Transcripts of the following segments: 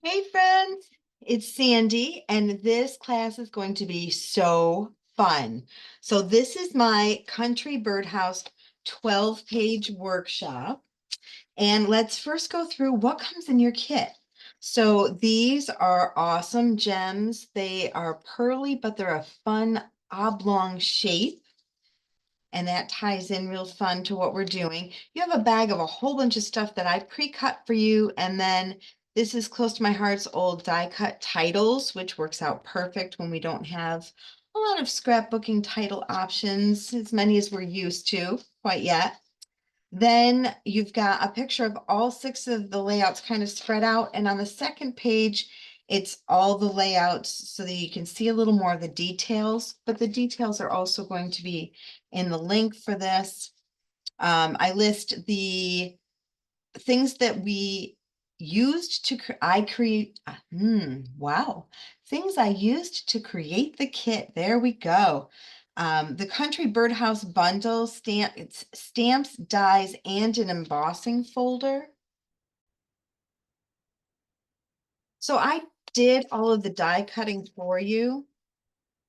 Hey friends, it's Sandy, and this class is going to be so fun. So this is my Country Birdhouse 12-page workshop. And let's first go through what comes in your kit. So these are awesome gems. They are pearly, but they're a fun oblong shape. And that ties in real fun to what we're doing. You have a bag of a whole bunch of stuff that I pre-cut for you. And then this is close to my heart's old die cut titles, which works out perfect when we don't have a lot of scrapbooking title options, as many as we're used to quite yet. Then you've got a picture of all 6 of the layouts kind of spread out. And on the second page, it's all the layouts so that you can see a little more of the details, but the details are also going to be in the link for this. I list the things that we used to create. Wow. Things I used to create the kit. There we go. The Country Birdhouse Bundle it's stamps, dies, and an embossing folder. So I did all of the die cutting for you.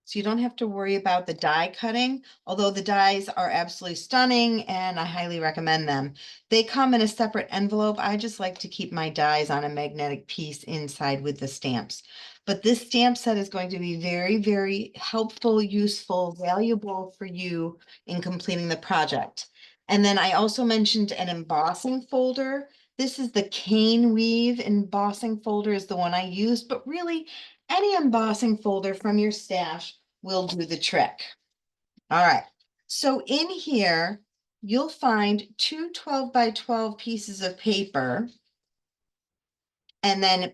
So you don't have to worry about the die cutting, although the dies are absolutely stunning and I highly recommend them. They come in a separate envelope. I just like to keep my dies on a magnetic piece inside with the stamps. But this stamp set is going to be very, very helpful, useful, valuable for you in completing the project. And then I also mentioned an embossing folder. This is the cane weave embossing folder is the one I used, but really any embossing folder from your stash will do the trick. All right. So in here, you'll find 2 12 by 12 pieces of paper and then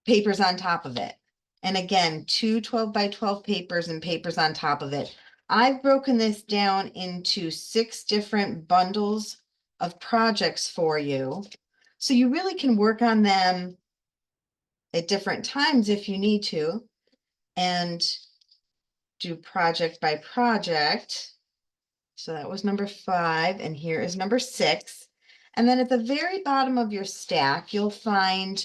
papers on top of it. And again, 2 12 by 12 papers and papers on top of it. I've broken this down into 6 different bundles of projects for you. So you really can work on them at different times if you need to, and do project by project. So that was number 5, and here is number 6. And then at the very bottom of your stack, you'll find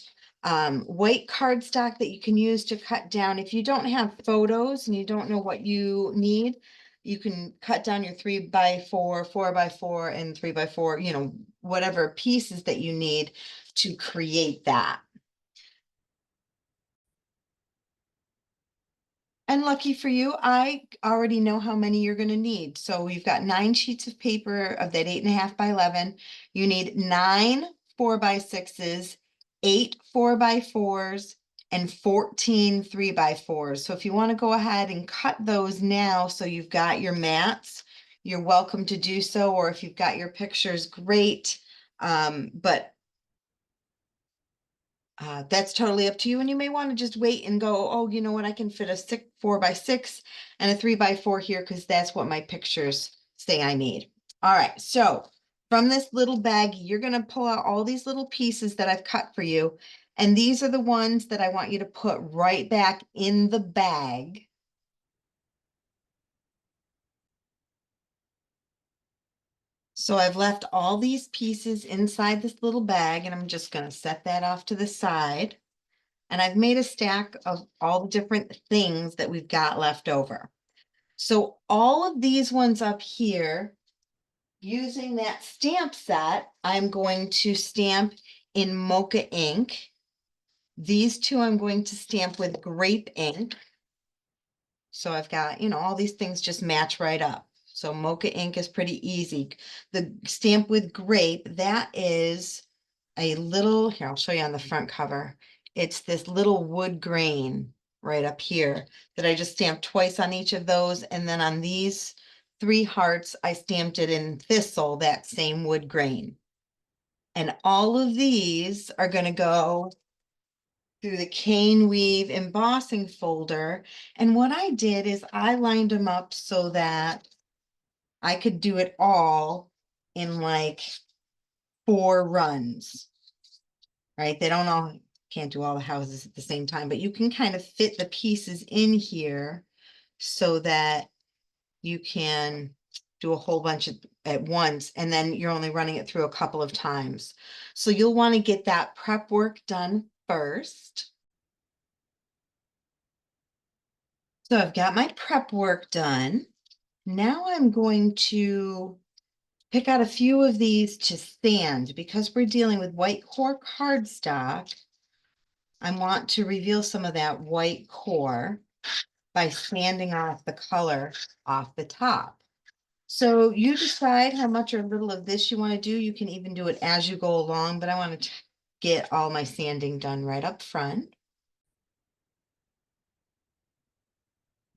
white cardstock that you can use to cut down. If you don't have photos and you don't know what you need, you can cut down your 3 by 4, 4 by 4, and 3 by 4, whatever pieces that you need to create that. And lucky for you, I already know how many you're going to need. So we've got 9 sheets of paper of that 8.5 by 11. You need 9 4x6s, 8 4x4s, and 14 3x4s. So if you want to go ahead and cut those now, so you've got your mats, you're welcome to do so. Or if you've got your pictures, great. But that's totally up to you. And you may want to just wait and go, oh, you know what? I can fit a 4x6 and a 3x4 here because that's what my pictures say I need. All right. So from this little bag, you're going to pull out all these little pieces that I've cut for you. And these are the ones that I want you to put right back in the bag. So I've left all these pieces inside this little bag, and I'm just going to set that off to the side. And I've made a stack of all the different things that we've got left over. So all of these ones up here, using that stamp set, I'm going to stamp in Mocha ink. These 2 I'm going to stamp with Grape ink. So I've got, all these things just match right up. So Mocha ink is pretty easy. The stamp with Grape, that is a little, here, I'll show you on the front cover. It's this little wood grain right up here that I just stamped twice on each of those. And then on these 3 hearts, I stamped it in Thistle, that same wood grain. And all of these are going to go through the cane weave embossing folder. And what I did is I lined them up so that I could do it all in like 4 runs, right? They don't all, can't do all the houses at the same time, but you can kind of fit the pieces in here so that you can do a whole bunch at once, and then you're only running it through a couple of times. So you'll want to get that prep work done first. So I've got my prep work done. Now I'm going to pick out a few of these to sand because we're dealing with white core cardstock. I want to reveal some of that white core by sanding off the color off the top. So you decide how much or little of this you want to do. You can even do it as you go along, but I want to get all my sanding done right up front.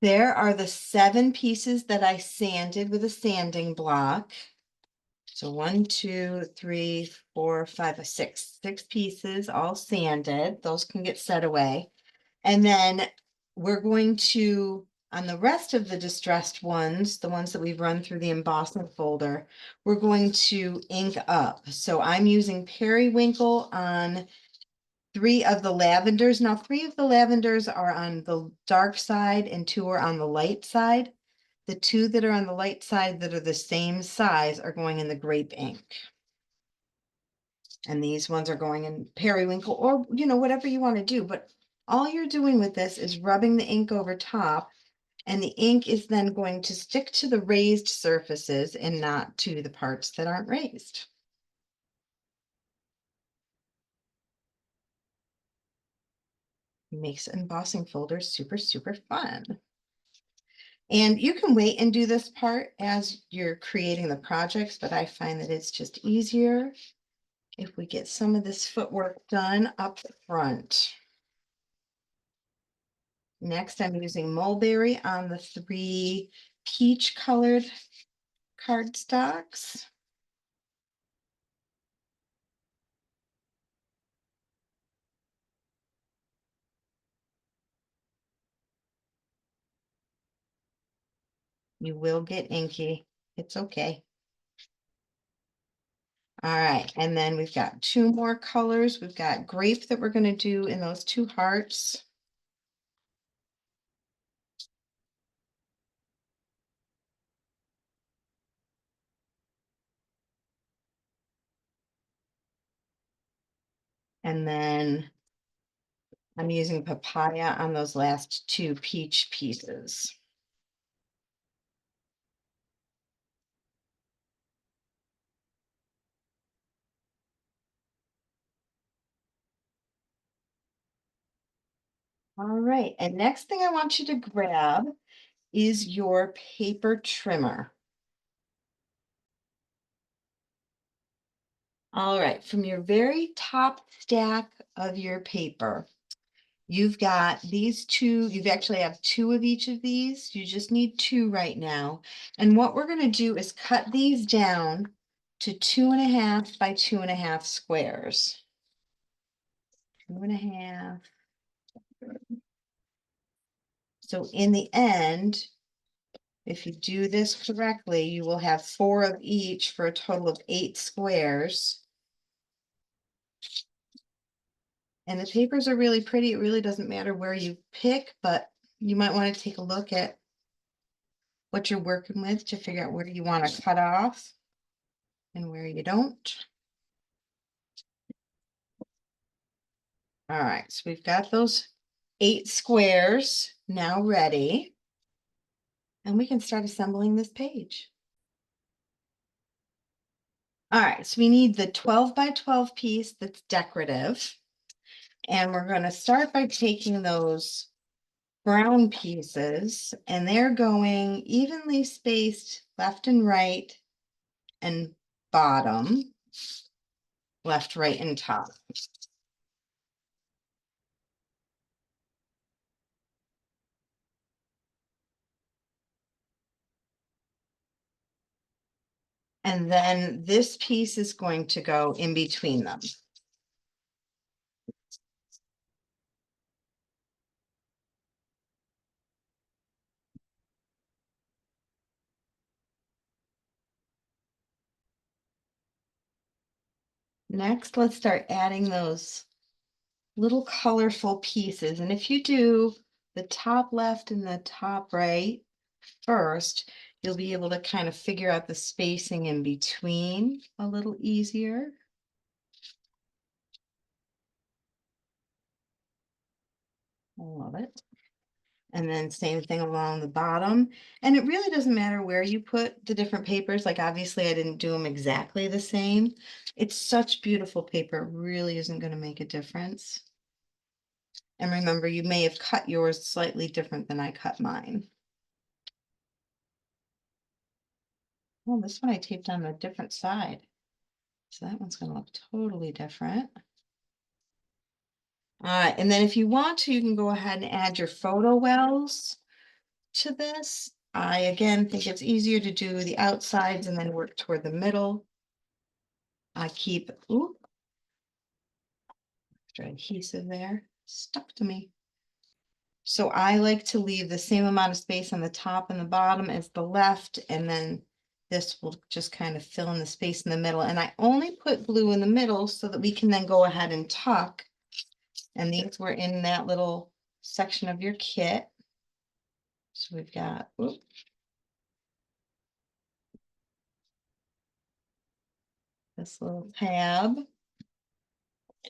There are the 7 pieces that I sanded with a sanding block. So 1, 2, 3, 4, 5, 6 pieces all sanded. Those can get set away. And then we're going to, on the rest of the distressed ones, the ones that we've run through the embossing folder, we're going to ink up. So I'm using Periwinkle on 3 of the lavenders. Now 3 of the lavenders are on the dark side and 2 are on the light side. The 2 that are on the light side that are the same size are going in the grape ink. And these ones are going in periwinkle or, you know, whatever you want to do. But all you're doing with this is rubbing the ink over top, and the ink is then going to stick to the raised surfaces and not to the parts that aren't raised. Makes embossing folders super, super fun. And you can wait and do this part as you're creating the projects, but I find that it's just easier if we get some of this footwork done up front. Next, I'm using Mulberry on the 3 peach colored cardstocks. You will get inky. It's okay. All right, and then we've got 2 more colors. We've got grape that we're going to do in those 2 hearts. And then I'm using papaya on those last 2 peach pieces. All right, and next thing I want you to grab is your paper trimmer. All right, from your very top stack of your paper, you've got these 2, you've actually have 2 of each of these. You just need 2 right now. And what we're going to do is cut these down to 2.5 by 2.5 squares. 2.5. So in the end, if you do this correctly, you will have 4 of each for a total of 8 squares. And the papers are really pretty. It really doesn't matter where you pick, but you might want to take a look at what you're working with to figure out where you want to cut off and where you don't. All right, so we've got those 8 squares now ready, and we can start assembling this page. All right, so we need the 12 by 12 piece that's decorative, and we're going to start by taking those brown pieces, and they're going evenly spaced left and right and bottom, left, right, and top. And then this piece is going to go in between them. Next, let's start adding those little colorful pieces. And if you do the top left and the top right first, you'll be able to kind of figure out the spacing in between a little easier. love it. And then same thing along the bottom. And it really doesn't matter where you put the different papers. Like obviously I didn't do them exactly the same. It's such beautiful paper. It really isn't going to make a difference. And remember, you may have cut yours slightly different than I cut mine. Well, this one I taped on a different side. So that one's going to look totally different. And then if you want to, you can go ahead and add your photo wells to this. I, again, think it's easier to do the outsides and then work toward the middle. I keep, ooh, extra adhesive there, stuck to me. So I like to leave the same amount of space on the top and the bottom as the left, and then this will just kind of fill in the space in the middle. And I only put blue in the middle so that we can then go ahead and tuck. And these were in that little section of your kit. So we've got, oops, this little tab.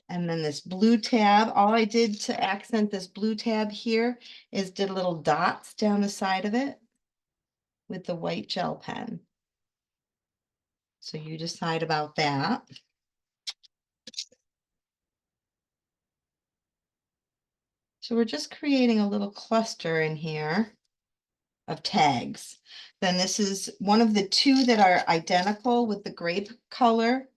And then this blue tab, all I did to accent this blue tab here is did little dots down the side of it with the white gel pen. So you decide about that. So we're just creating a little cluster in here of tags. Then this is one of the two that are identical with the grape color.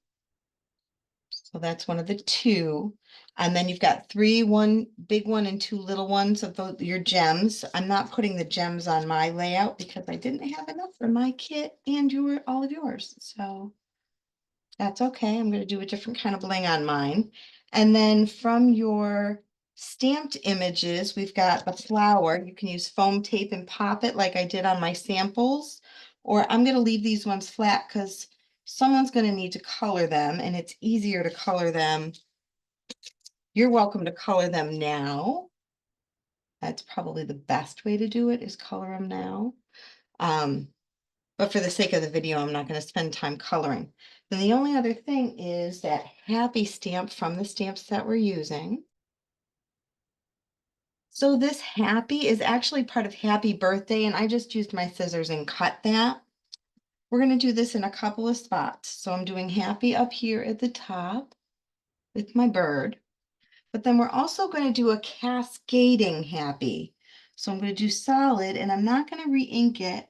So that's one of the two. And then you've got three, one big one and two little ones of your gems. I'm not putting the gems on my layout because I didn't have enough for my kit and all of yours. So that's okay. I'm going to do a different kind of bling on mine. And then from your stamped images, we've got the flower. You can use foam tape and pop it like I did on my samples, or I'm going to leave these ones flat because someone's going to need to color them, and it's easier to color them. You're welcome to color them now. That's probably the best way to do it, is color them now. But for the sake of the video, I'm not going to spend time coloring. Then the only other thing is that happy stamp from the stamp set we're using. So this happy is actually part of happy birthday, and I just used my scissors and cut that. We're going to do this in a couple of spots. So I'm doing happy up here at the top with my bird, but then we're also going to do a cascading happy. So I'm going to do solid, and I'm not going to re-ink it.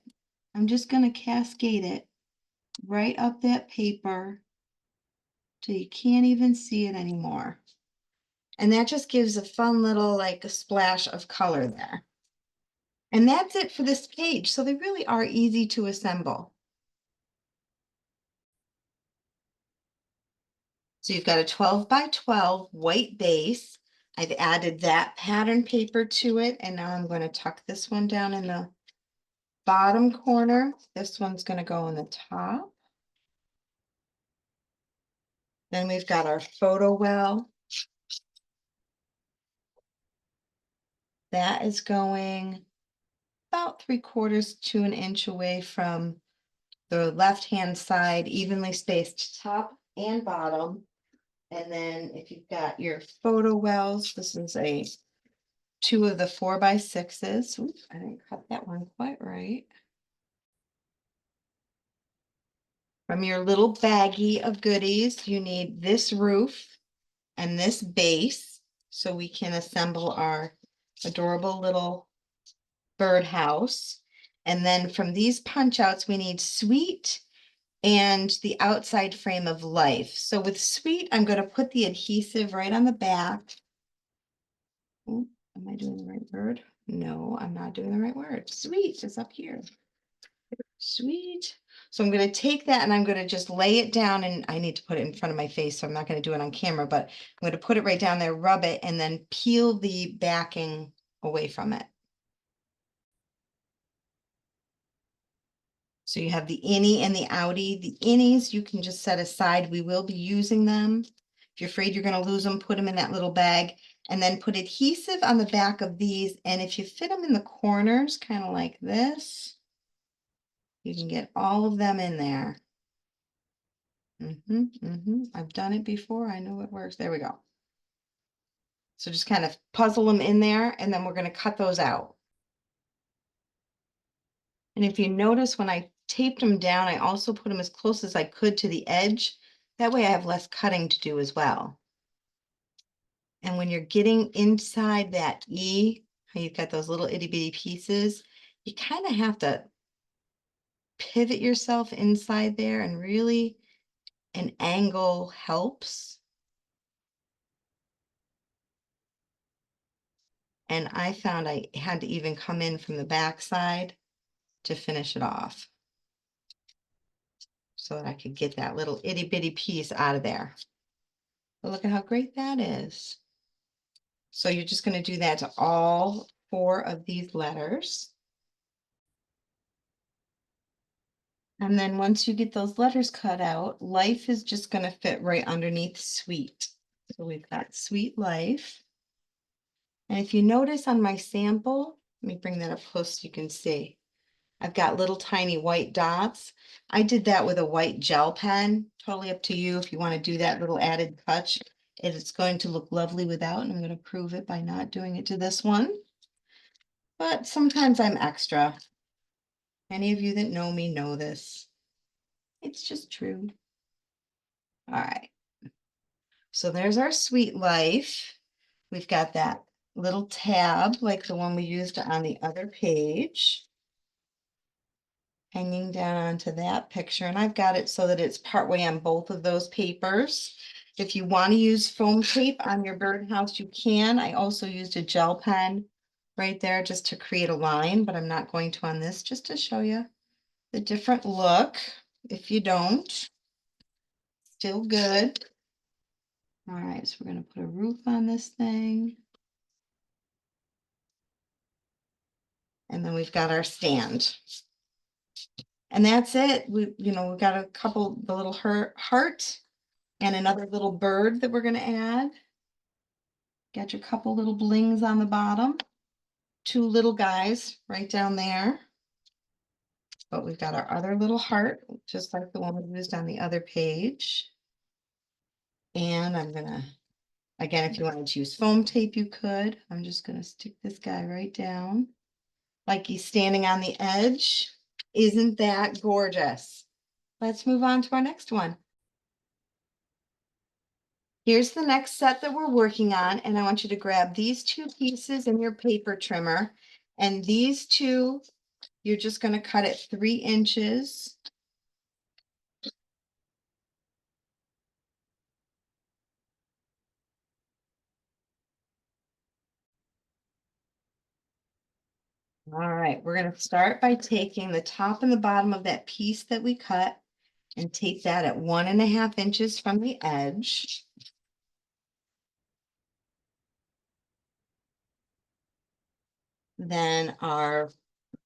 I'm just going to cascade it right up that paper till you can't even see it anymore. And that just gives a fun little, like, a splash of color there. And that's it for this page. So they really are easy to assemble. So you've got a 12 by 12 white base. I've added that pattern paper to it. And now I'm going to tuck this one down in the bottom corner. This one's going to go in the top. Then we've got our photo well. That is going about 3/4 to an inch away from the left-hand side, evenly spaced top and bottom. And then if you've got your photo wells, this is two of the 4x6s. Oops, I didn't cut that one quite right. From your little baggie of goodies, you need this roof and this base so we can assemble our adorable little birdhouse. And then from these punch outs, we need sweet and the outside frame of life. So with sweet, I'm going to put the adhesive right on the back. Ooh, am I doing the right word? No, I'm not doing the right word. Sweet is up here. Sweet. So I'm going to take that and I'm going to just lay it down, and I need to put it in front of my face, so I'm not going to do it on camera, but I'm going to put it right down there, rub it, and then peel the backing away from it. So you have the innie and the outie. The innies you can just set aside. We will be using them. If you're afraid you're going to lose them, put them in that little bag, and then put adhesive on the back of these. And if you fit them in the corners, kind of like this, you can get all of them in there. I've done it before. I know it works. There we go. So just kind of puzzle them in there, and then we're going to cut those out. And if you notice, when I taped them down, I also put them as close as I could to the edge. That way I have less cutting to do as well. And when you're getting inside that E, how you've got those little itty bitty pieces, you kind of have to pivot yourself inside there, and really an angle helps. And I found I had to even come in from the back side to finish it off, so that I could get that little itty bitty piece out of there. But look at how great that is. So you're just going to do that to all 4 of these letters. And then once you get those letters cut out, life is just going to fit right underneath sweet. So we've got sweet life. And if you notice on my sample, let me bring that up close so you can see. I've got little tiny white dots. I did that with a white gel pen. Totally up to you if you want to do that little added touch. It's going to look lovely without, and I'm going to prove it by not doing it to this one. But sometimes I'm extra. Any of you that know me know this. It's just true. All right. So there's our sweet life. We've got that little tab like the one we used on the other page, hanging down onto that picture. And I've got it so that it's partway on both of those papers. If you want to use foam tape on your birdhouse, you can. I also used a gel pen right there just to create a line, but I'm not going to on this, just to show you the different look. If you don't, still good. All right, so we're going to put a roof on this thing. And then we've got our stand. And that's it. We've got a couple, the little heart and another little bird that we're going to add. Got your couple little blings on the bottom. 2 little guys right down there. But we've got our other little heart, just like the one we used on the other page. And I'm going to, again, if you wanted to use foam tape, you could. I'm just going to stick this guy right down, like he's standing on the edge. Isn't that gorgeous? Let's move on to our next one. Here's the next set that we're working on, and I want you to grab these 2 pieces in your paper trimmer, and these 2, you're just going to cut it 3 inches. All right, we're going to start by taking the top and the bottom of that piece that we cut and tape that at 1.5 inches from the edge. Then our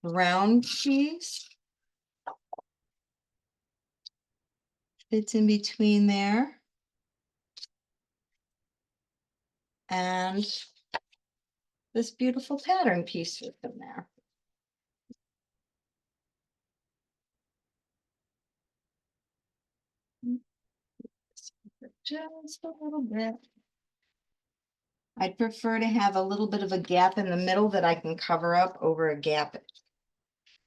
round piece fits in between there. And this beautiful pattern piece fits in there. Just a little bit. I'd prefer to have a little bit of a gap in the middle that I can cover up over a gap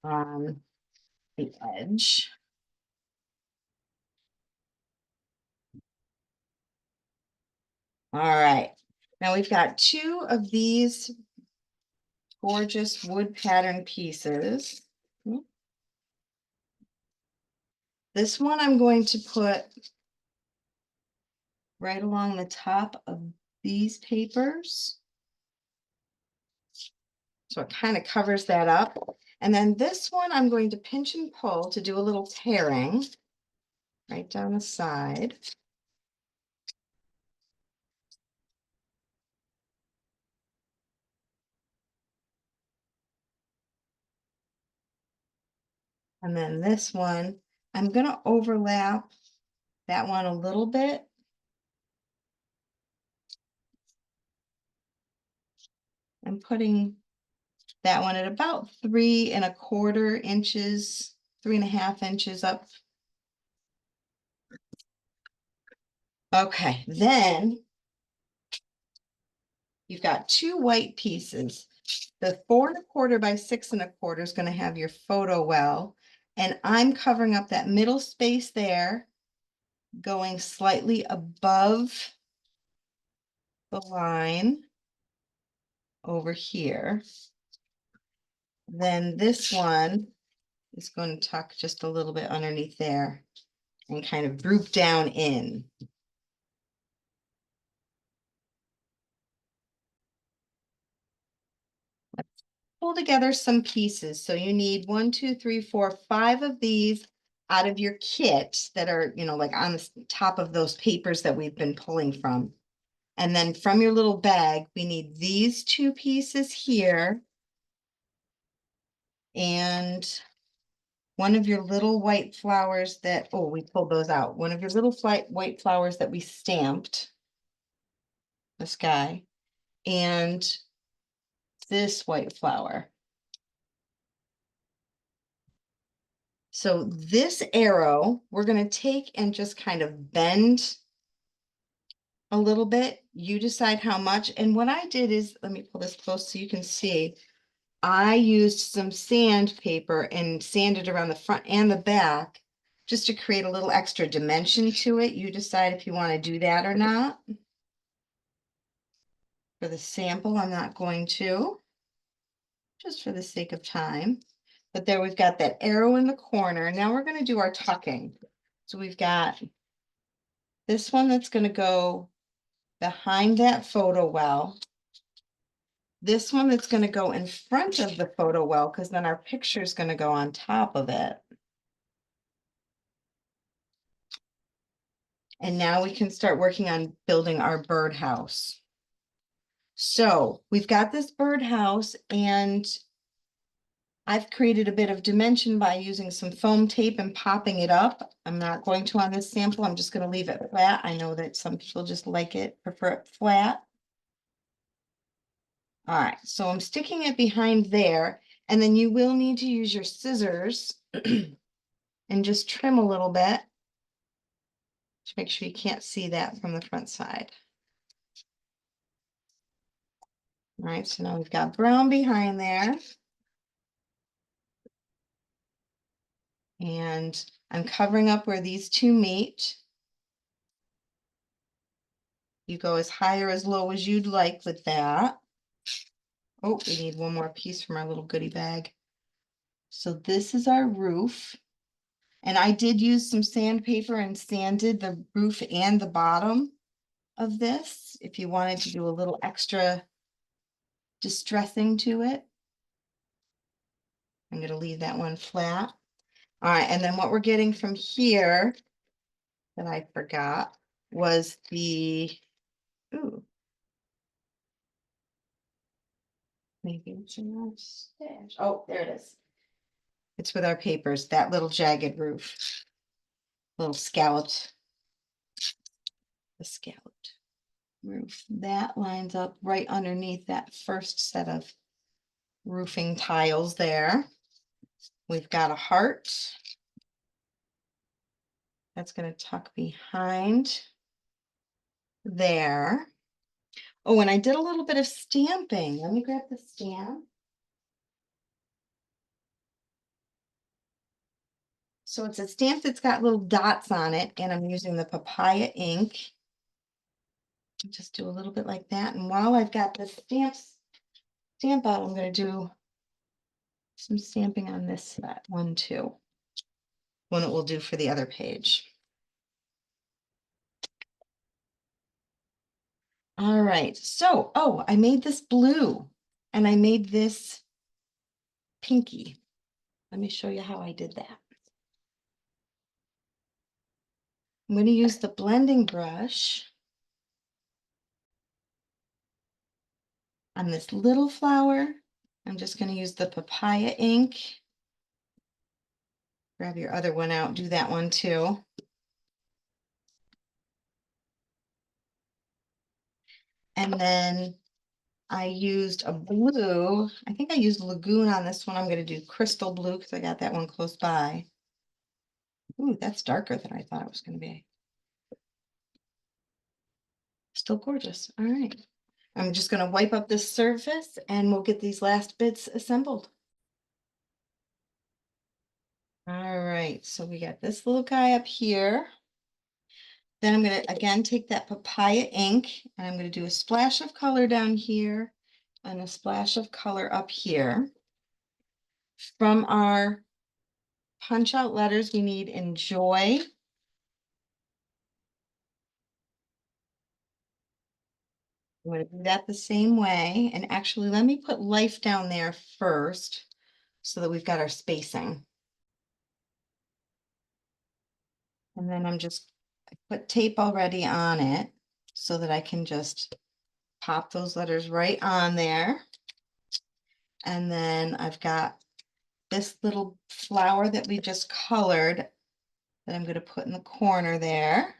on the edge. All right, now we've got 2 of these gorgeous wood pattern pieces. This one I'm going to put right along the top of these papers. So it kind of covers that up. And then this one I'm going to pinch and pull to do a little tearing right down the side. And then this one, I'm going to overlap that one a little bit. I'm putting that one at about 3¼ inches, 3.5 inches up. Okay, then you've got two white pieces. The 4 1/4 by 6 1/4 is going to have your photo well, and I'm covering up that middle space there, going slightly above the line over here. Then this one is going to tuck just a little bit underneath there and kind of droop down in. Let's pull together some pieces. So you need 1, 2, 3, 4, 5 of these out of your kit that are, you know, like on the top of those papers that we've been pulling from. And then from your little bag, we need these 2 pieces here. And one of your little white flowers that, oh, we pulled those out. One of your little white flowers that we stamped, this guy, and this white flower. So this arrow, we're going to take and just kind of bend a little bit. You decide how much. And what I did is, let me pull this close so you can see. I used some sandpaper and sanded around the front and the back just to create a little extra dimension to it. You decide if you want to do that or not. For the sample, I'm not going to, just for the sake of time. But there we've got that arrow in the corner. Now we're going to do our tucking. So we've got this one that's going to go behind that photo well. This one that's going to go in front of the photo well, because then our picture is going to go on top of it. And now we can start working on building our birdhouse. So we've got this birdhouse, and I've created a bit of dimension by using some foam tape and popping it up. I'm not going to on this sample. I'm just going to leave it flat. I know that some people just like it, prefer it flat. All right, so I'm sticking it behind there, and then you will need to use your scissors and just trim a little bit to make sure you can't see that from the front side. All right, so now we've got brown behind there. And I'm covering up where these two meet. You go as high or as low as you'd like with that. Oh, we need one more piece from our little goodie bag. So this is our roof. And I did use some sandpaper and sanded the roof and the bottom of this if you wanted to do a little extra distressing to it. I'm going to leave that one flat. All right, and then what we're getting from here that I forgot was the, ooh, maybe it's in our stash. Oh, there it is. It's with our papers, that little jagged roof, little scalloped, the scalloped roof. That lines up right underneath that first set of roofing tiles there. We've got a heart. That's going to tuck behind there. Oh, and I did a little bit of stamping. Let me grab the stamp. So it's a stamp that's got little dots on it, and I'm using the Papaya ink. Just do a little bit like that. And while I've got the stamp out, I'm going to do some stamping on this set, 1, 2. One that we'll do for the other page. All right, so, oh, I made this blue and I made this pinky. Let me show you how I did that. I'm going to use the blending brush on this little flower. I'm just going to use the Papaya ink. Grab your other one out, do that one too. And then I used a blue. I think I used Lagoon on this one. I'm going to do crystal blue because I got that one close by. Ooh, that's darker than I thought it was going to be. Still gorgeous. All right. I'm just gonna wipe up this surface and we'll get these last bits assembled. All right, so we got this little guy up here. Then I'm gonna again take that papaya ink and I'm gonna do a splash of color down here and a splash of color up here. From our punch out letters, we need enjoy. I'm going to do that the same way. And actually, let me put life down there first so that we've got our spacing. And then I put tape already on it so that I can just pop those letters right on there. And then I've got this little flower that we just colored that I'm going to put in the corner there.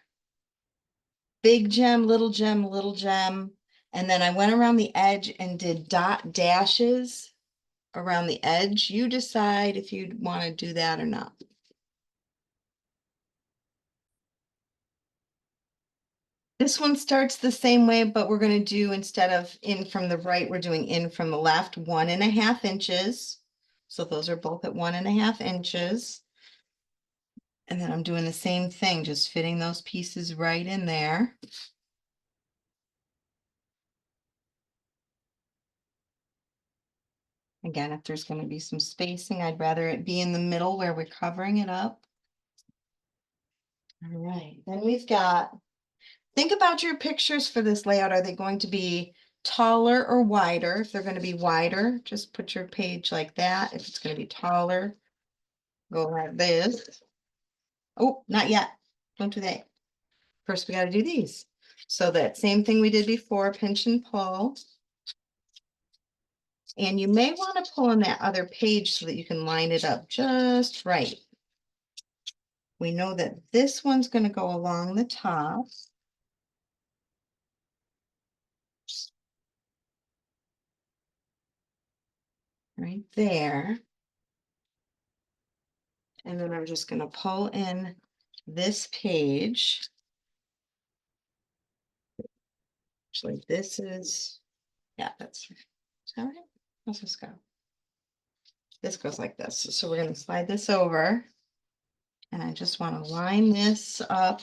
Big gem, little gem, little gem. And then I went around the edge and did dot dashes around the edge. You decide if you want to do that or not. This one starts the same way, but we're going to do, instead of in from the right, we're doing in from the left, 1.5 inches. So those are both at 1.5 inches. And then I'm doing the same thing, just fitting those pieces right in there. Again, if there's going to be some spacing, I'd rather it be in the middle where we're covering it up. All right, then we've got, think about your pictures for this layout. Are they going to be taller or wider? If they're going to be wider, just put your page like that. If it's going to be taller, go like this. Oh, not yet. Don't do that. First, we got to do these. So that same thing we did before, pinch and pull. And you may want to pull on that other page so that you can line it up just right. We know that this one's going to go along the top. Right there. And then I'm just going to pull in this page. Actually, this is, yeah, that's all right. How's this go? This goes like this. So we're going to slide this over. And I just want to line this up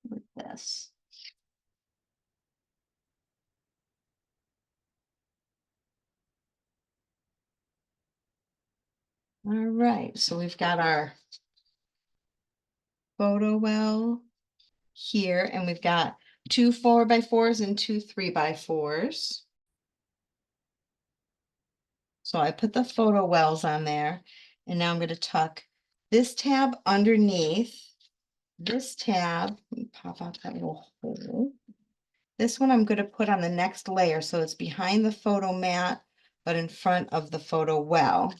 with this. All right, so we've got our photo well here, and we've got 2 4x4s and 2 3x4s. So I put the photo wells on there, and now I'm going to tuck this tab underneath this tab. Pop out that little hole. This one I'm going to put on the next layer, so it's behind the photo mat, but in front of the photo well.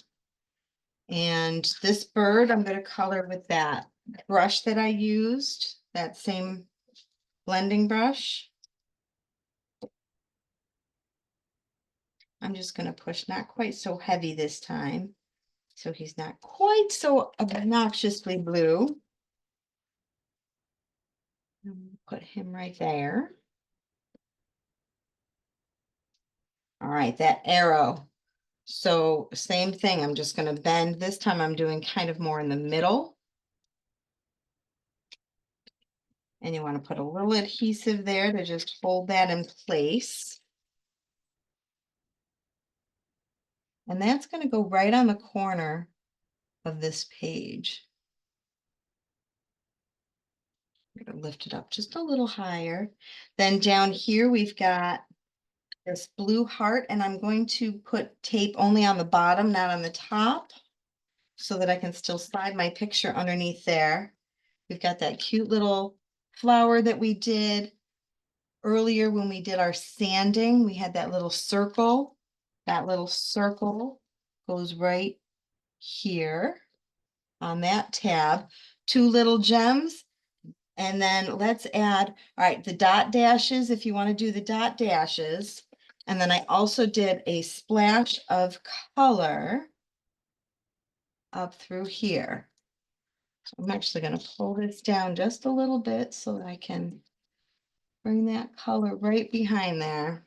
And this bird I'm going to color with that brush that I used, that same blending brush. I'm just going to push not quite so heavy this time, so he's not quite so obnoxiously blue. Put him right there. All right, that arrow. So same thing, I'm just going to bend. This time I'm doing kind of more in the middle. And you want to put a little adhesive there to just hold that in place. And that's going to go right on the corner of this page. I'm going to lift it up just a little higher. Then down here we've got this blue heart, and I'm going to put tape only on the bottom, not on the top, so that I can still slide my picture underneath there. We've got that cute little flower that we did earlier when we did our sanding. We had that little circle. That little circle goes right here on that tab. 2 little gems. And then let's add, all right, the dot dashes, if you want to do the dot dashes. And then I also did a splash of color up through here. So I'm actually going to pull this down just a little bit so that I can bring that color right behind there.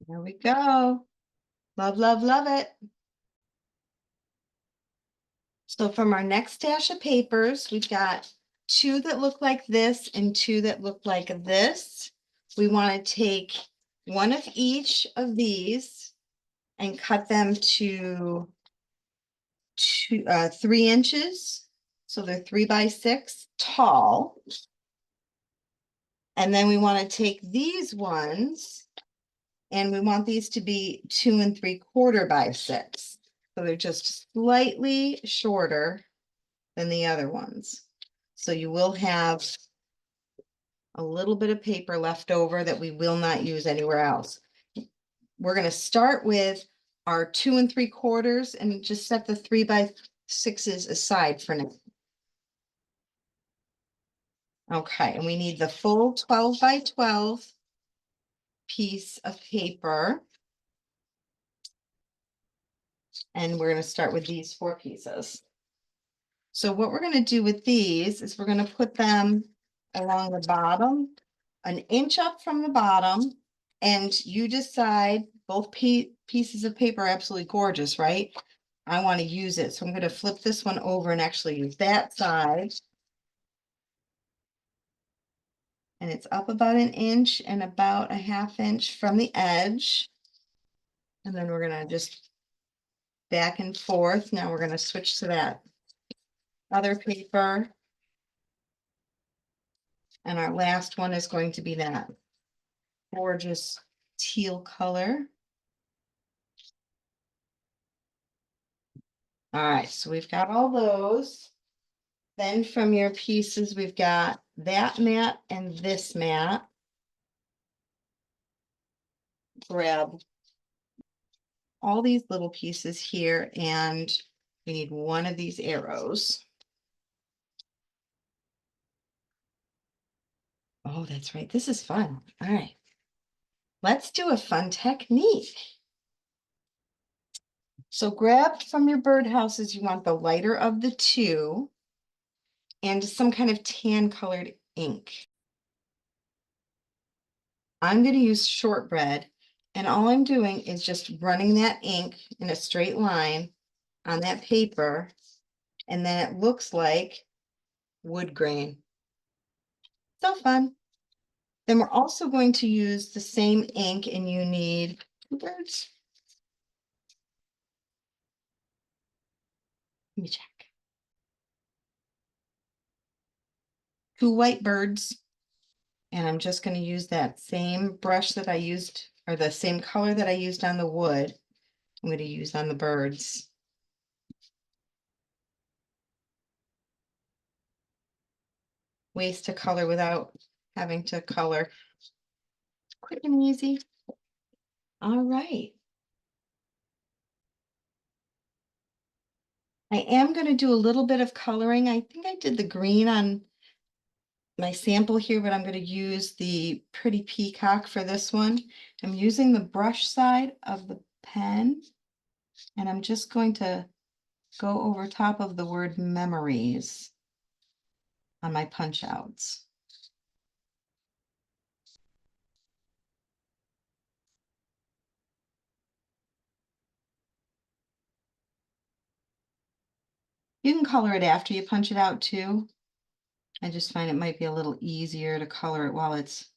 There we go. Love, love, love it. So from our next stash of papers, we've got 2 that look like this and 2 that look like this. We want to take one of each of these and cut them to 3 inches. So they're 3 by 6 tall. And then we want to take these ones and we want these to be 2 3/4 by 6. So they're just slightly shorter than the other ones. So you will have a little bit of paper left over that we will not use anywhere else. We're going to start with our 2 3/4 and just set the 3 by 6s aside for now. Okay, and we need the full 12 by 12 piece of paper. And we're going to start with these 4 pieces. So what we're going to do with these is we're going to put them along the bottom, an inch up from the bottom, and you decide. Both pieces of paper are absolutely gorgeous, right? I want to use it. So I'm going to flip this one over and actually use that side. And it's up about an inch and about a 1/2 inch from the edge. And then we're going to just back and forth. Now we're going to switch to that other paper. And our last one is going to be that gorgeous teal color. All right, so we've got all those. Then from your pieces, we've got that mat and this mat. Grab all these little pieces here, and we need one of these arrows. Oh, that's right. This is fun. All right. Let's do a fun technique. So grab from your birdhouses, you want the lighter of the 2 and some kind of tan colored ink. I'm going to use Shortbread, and all I'm doing is just running that ink in a straight line on that paper, and then it looks like wood grain. So fun. Then we're also going to use the same ink, and you need 2 birds. Let me check. 2 white birds. And I'm just going to use that same brush that I used, or the same color that I used on the wood. I'm going to use on the birds. Ways to color without having to color. Quick and easy. All right. I am going to do a little bit of coloring. I think I did the green on my sample here, but I'm going to use the Pretty Peacock for this one. I'm using the brush side of the pen, and I'm just going to go over top of the word memories on my punch outs. You can color it after you punch it out too. I just find it might be a little easier to color it while it's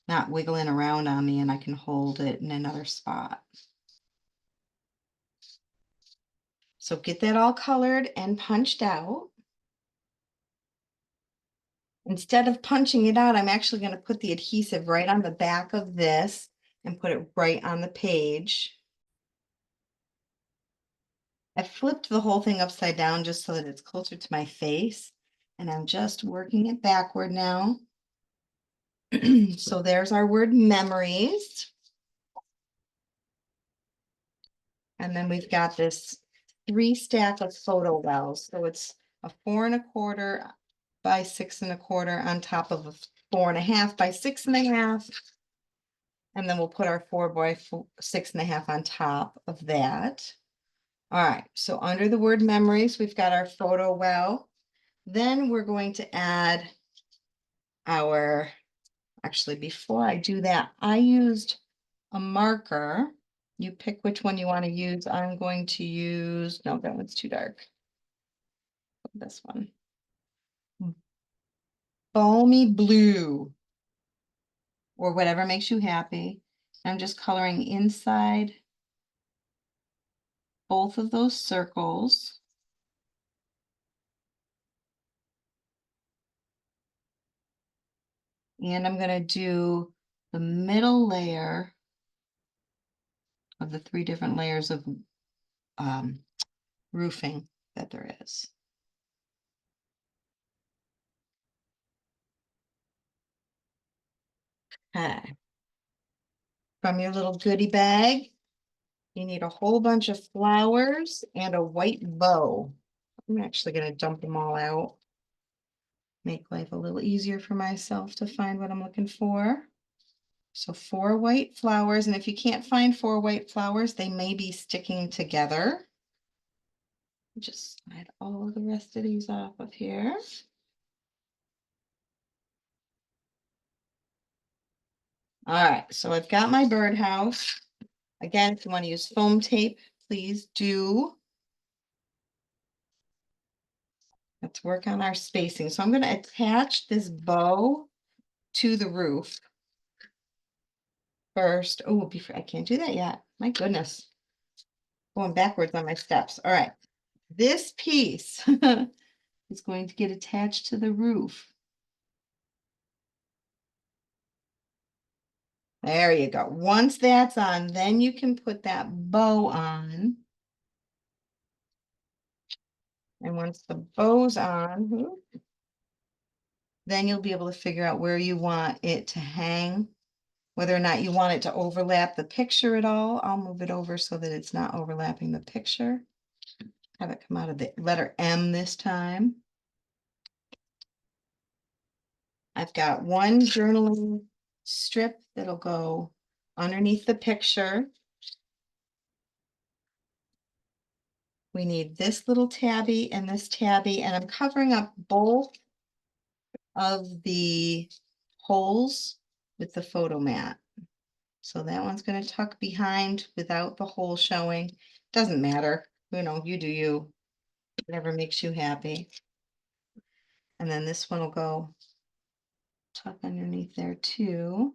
not wiggling around on me and I can hold it in another spot. So get that all colored and punched out. Instead of punching it out, I'm actually going to put the adhesive right on the back of this and put it right on the page. I flipped the whole thing upside down just so that it's closer to my face, and I'm just working it backward now. So there's our word memories. And then we've got this 3 stack of photo wells. So it's a 4 1/4 by 6 1/4 on top of a 4 1/2 by 6 1/2. And then we'll put our 4 by 6 1/2 on top of that. All right, so under the word memories, we've got our photo well. Then we're going to add our, actually, before I do that, I used a marker. You pick which one you want to use. I'm going to use, no, that one's too dark. This one. Balmy blue, or whatever makes you happy. I'm just coloring inside both of those circles. And I'm going to do the middle layer of the 3 different layers of roofing that there is. Okay. From your little goodie bag, you need a whole bunch of flowers and a white bow. I'm actually going to dump them all out. Make life a little easier for myself to find what I'm looking for. So 4 white flowers, and if you can't find 4 white flowers, they may be sticking together. Just slide all of the rest of these off of here. All right, so I've got my birdhouse. Again, if you want to use foam tape, please do. Let's work on our spacing. So I'm going to attach this bow to the roof first. Oh, before I can't do that yet. My goodness. Going backwards on my steps. All right. This piece is going to get attached to the roof. There you go. Once that's on, then you can put that bow on. And once the bow's on, then you'll be able to figure out where you want it to hang, whether or not you want it to overlap the picture at all. I'll move it over so that it's not overlapping the picture. Have it come out of the letter M this time. I've got one journaling strip that'll go underneath the picture. We need this little tabby and this tabby, and I'm covering up both of the holes with the photo mat. So that one's going to tuck behind without the hole showing. Doesn't matter. You know, you do you. Whatever makes you happy. And then this one will go tuck underneath there too.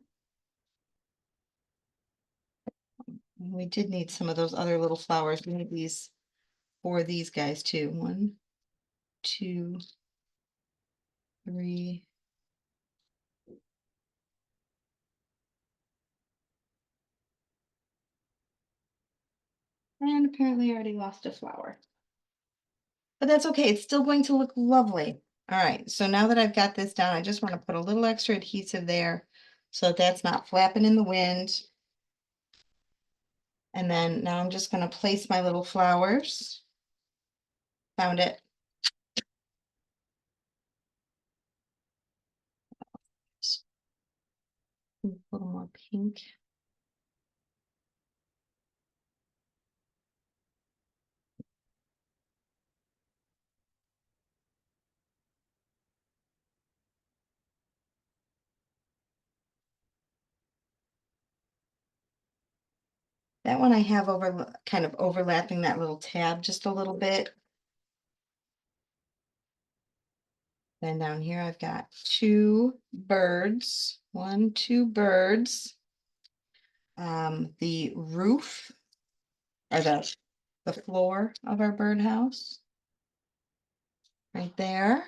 We did need some of those other little flowers. We need these for these guys too. 1, 2, 3. And apparently I already lost a flower. But that's okay. It's still going to look lovely. All right. So now that I've got this down, I just want to put a little extra adhesive there so that that's not flapping in the wind. And then now I'm just going to place my little flowers. Found it. A little more pink. That one I have over kind of overlapping that little tab just a little bit. Then down here I've got 2 birds. 1, 2 birds. The roof or the floor of our birdhouse. Right there.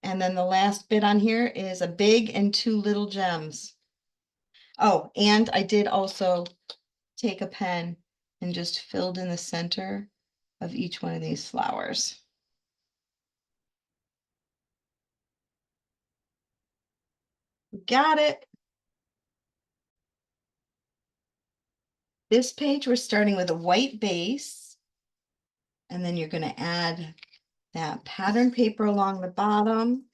And then the last bit on here is a big and 2 little gems. Oh, and I did also take a pen and just filled in the center of each one of these flowers. Got it. This page, we're starting with a white base, and then you're going to add that pattern paper along the bottom.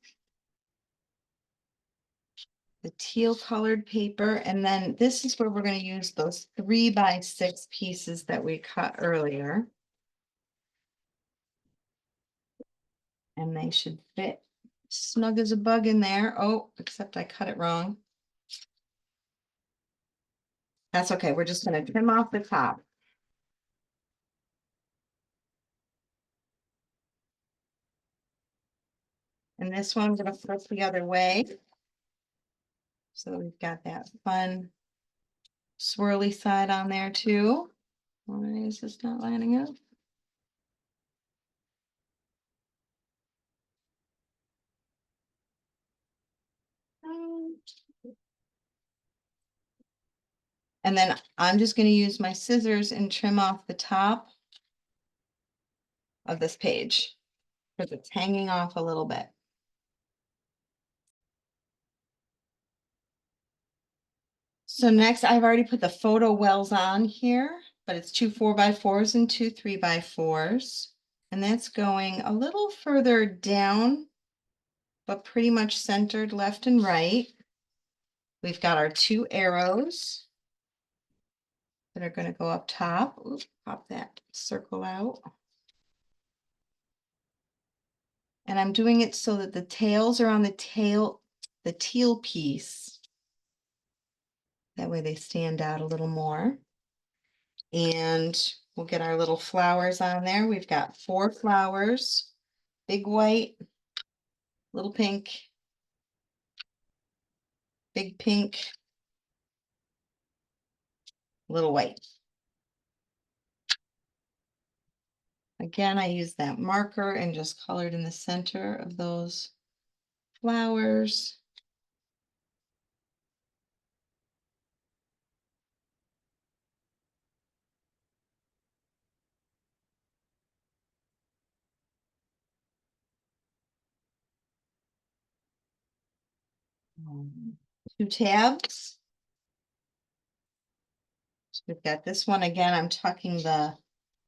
the teal colored paper, and then this is where we're going to use those 3x6 pieces that we cut earlier. And they should fit snug as a bug in there. Oh, except I cut it wrong. That's okay. We're just going to trim off the top. And this one I'm going to flip the other way. So we've got that fun swirly side on there too. Why is this not lining up? And then I'm just going to use my scissors and trim off the top of this page because it's hanging off a little bit. So next, I've already put the photo wells on here, but it's 2 4x4s and 2 3x4s. And that's going a little further down, but pretty much centered left and right. We've got our 2 arrows that are going to go up top. Oops, pop that circle out. And I'm doing it so that the tails are on the teal piece. That way they stand out a little more. And we'll get our little flowers on there. We've got 4 flowers, big white, little pink, big pink, little white. Again, I used that marker and just colored in the center of those flowers. Um, 2 tabs. So we've got this one again. I'm tucking the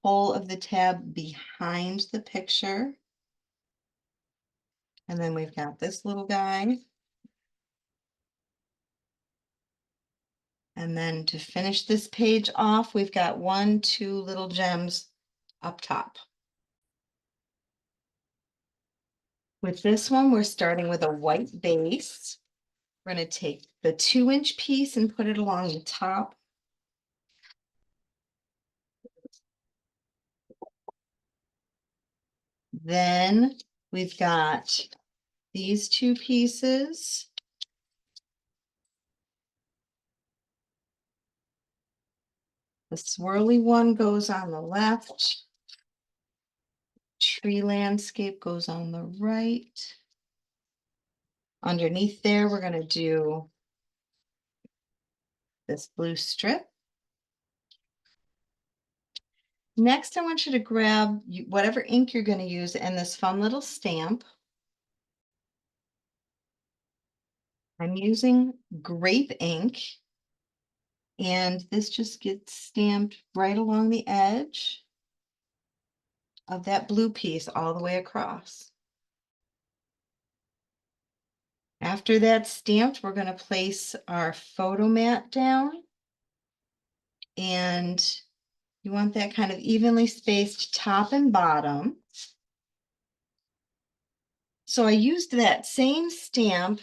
whole of the tab behind the picture. And then we've got this little guy. And then to finish this page off, we've got 1, 2 little gems up top. With this one, we're starting with a white base. We're going to take the 2-inch piece and put it along the top. Then we've got these 2 pieces. The swirly one goes on the left. Tree landscape goes on the right. Underneath there, we're going to do this blue strip. Next, I want you to grab whatever ink you're going to use and this fun little stamp. I'm using Grape ink, and this just gets stamped right along the edge of that blue piece all the way across. After that's stamped, we're going to place our photo mat down, and you want that kind of evenly spaced top and bottom. So I used that same stamp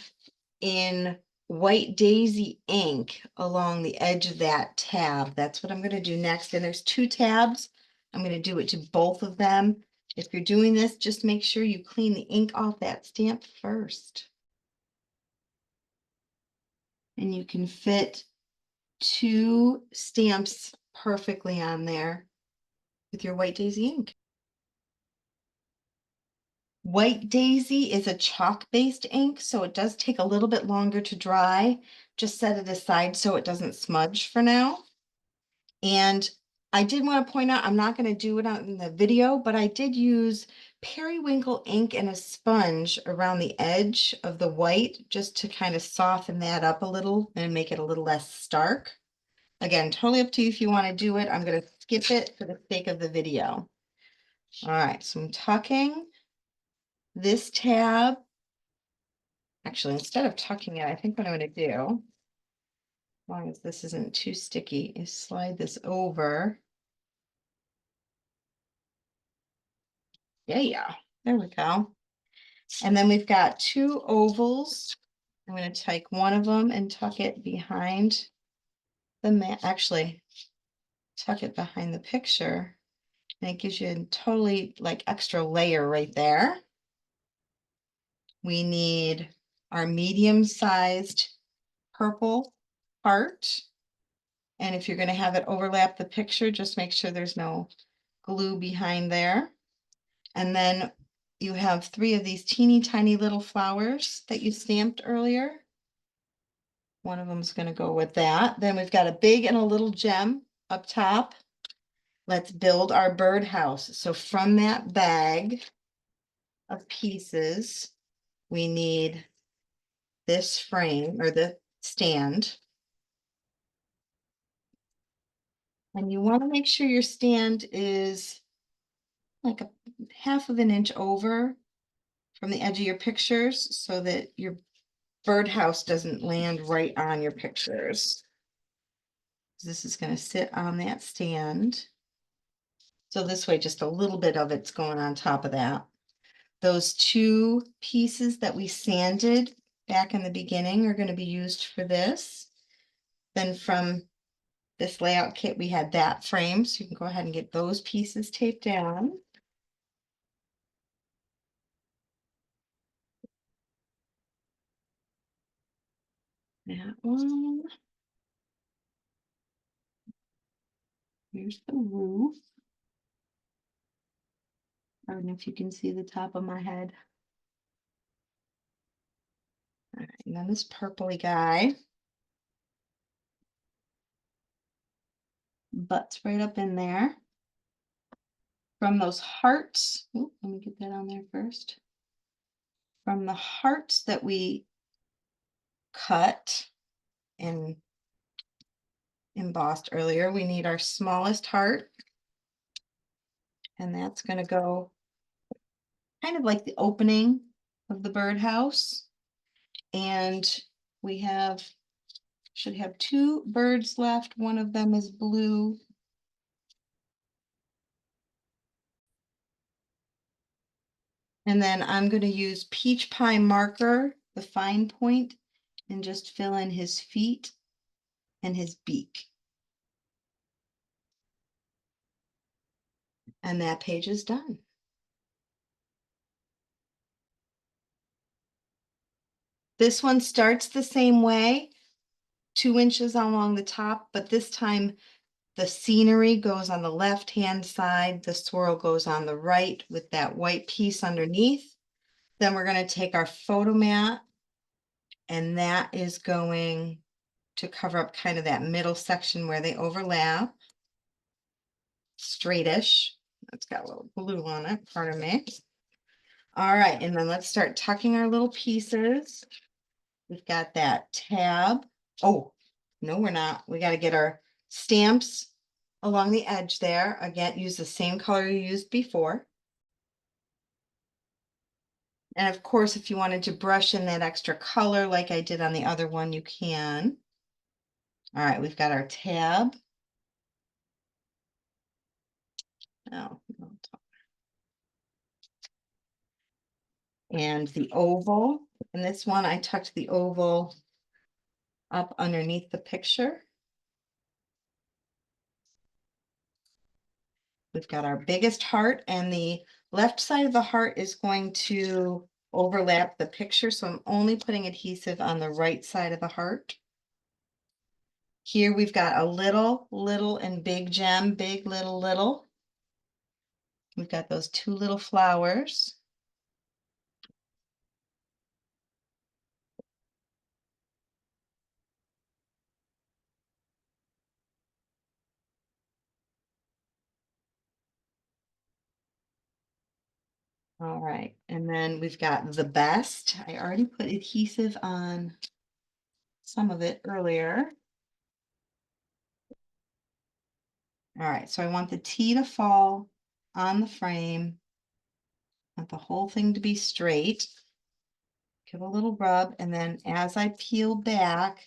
in white daisy ink along the edge of that tab. That's what I'm going to do next. And there's 2 tabs. I'm going to do it to both of them. If you're doing this, just make sure you clean the ink off that stamp first. And you can fit 2 stamps perfectly on there with your white daisy ink. White daisy is a chalk-based ink, so it does take a little bit longer to dry. Just set it aside so it doesn't smudge for now. And I did want to point out, I'm not going to do it on the video, but I did use Periwinkle ink and a sponge around the edge of the white just to kind of soften that up a little and make it a little less stark. Again, totally up to you if you want to do it. I'm going to skip it for the sake of the video. All right, so I'm tucking this tab Actually, instead of tucking it, I think what I'm going to do, as long as this isn't too sticky, is slide this over. Yeah, there we go. And then we've got two ovals. I'm going to take one of them and tuck it behind the mat. Actually, tuck it behind the picture. And it gives you a totally like extra layer right there. We need our medium-sized purple heart. And if you're going to have it overlap the picture, just make sure there's no glue behind there. And then you have three of these teeny tiny little flowers that you stamped earlier. One of them is going to go with that. Then we've got a big and a little gem up top. Let's build our birdhouse. So from that bag of pieces, we need this frame or the stand. And you want to make sure your stand is like a half of an inch over from the edge of your pictures so that your birdhouse doesn't land right on your pictures. This is going to sit on that stand. So this way, just a little bit of it's going on top of that. Those two pieces that we sanded back in the beginning are going to be used for this. Then from this layout kit, we had that frame, so you can go ahead and get those pieces taped down. That one. Here's the roof. I don't know if you can see the top of my head. All right, and then this purpley guy. Butts right up in there. From those hearts, ooh, let me get that on there first. From the hearts that we cut and embossed earlier, we need our smallest heart. And that's going to go kind of like the opening of the birdhouse. And we should have two birds left. One of them is blue. And then I'm going to use peach pie marker, the fine point, and just fill in his feet and his beak. And that page is done. This one starts the same way, 2 inches along the top, but this time the scenery goes on the left-hand side, the swirl goes on the right with that white piece underneath. Then we're going to take our photo mat, and that is going to cover up kind of that middle section where they overlap. Straightish. It's got a little blue on it, pardon me. All right, and then let's start tucking our little pieces. We've got that tab. Oh, no, we're not. We got to get our stamps along the edge there. Again, use the same color you used before. And of course, if you wanted to brush in that extra color like I did on the other one, you can. All right, we've got our tab. Oh, and the oval. And this one, I tucked the oval up underneath the picture. We've got our biggest heart, and the left side of the heart is going to overlap the picture. So I'm only putting adhesive on the right side of the heart. Here we've got a little, little, and big gem, big, little, little. We've got those two little flowers. All right, and then we've got the best. I already put adhesive on some of it earlier. All right, so I want the T to fall on the frame. I want the whole thing to be straight. give a little rub, and then as I peel back,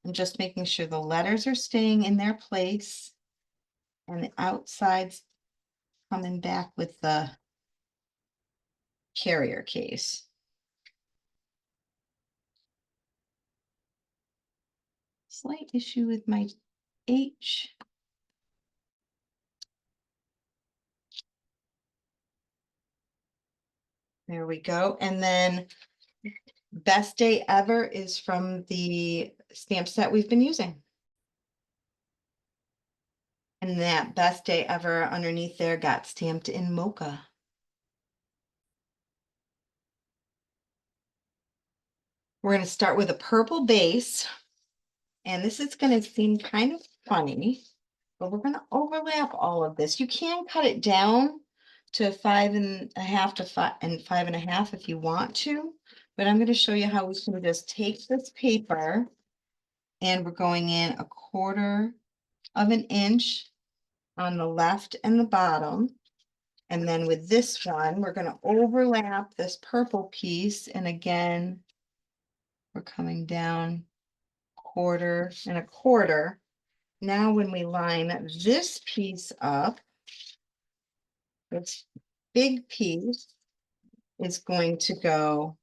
I'm just making sure the letters are staying in their place and the outside's coming back with the carrier case. Slight issue with my H. There we go. And then Best Day Ever is from the stamp set we've been using. And that Best Day Ever underneath there got stamped in Mocha. We're going to start with a purple base. And this is going to seem kind of funny, but we're going to overlap all of this. You can cut it down to 5.5 to 5.5 if you want to, but I'm going to show you how we can just take this paper and we're going in 1/4 of an inch on the left and the bottom. And then with this one, we're going to overlap this purple piece. And again, we're coming down 1/4 and 1/4. Now, when we line this piece up, this big piece is going to go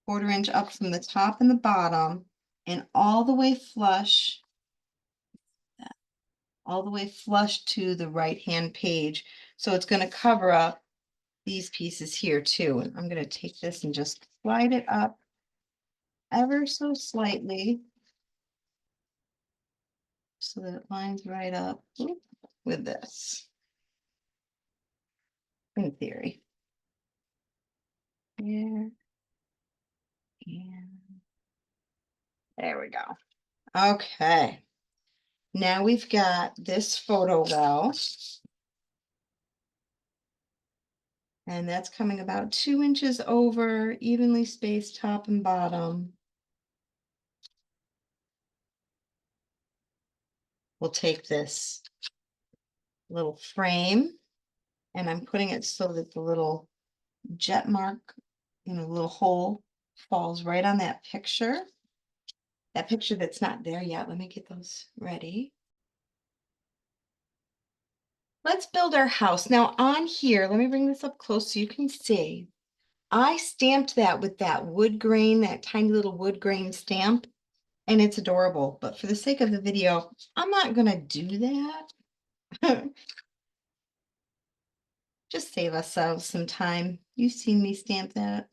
1/4 inch up from the top and the bottom and all the way flush to the right-hand page. So it's going to cover up these pieces here too. And I'm going to take this and just slide it up ever so slightly so that it lines right up with this, in theory. There. And there we go. Okay. Now we've got this photo well. And that's coming about 2 inches over, evenly spaced top and bottom. We'll take this little frame and I'm putting it so that the little jet mark, little hole falls right on that picture. That picture that's not there yet. Let me get those ready. Let's build our house. Now on here, let me bring this up close so you can see. I stamped that with that wood grain, that tiny little wood grain stamp, and it's adorable. But for the sake of the video, I'm not going to do that. Just save ourselves some time. You've seen me stamp that.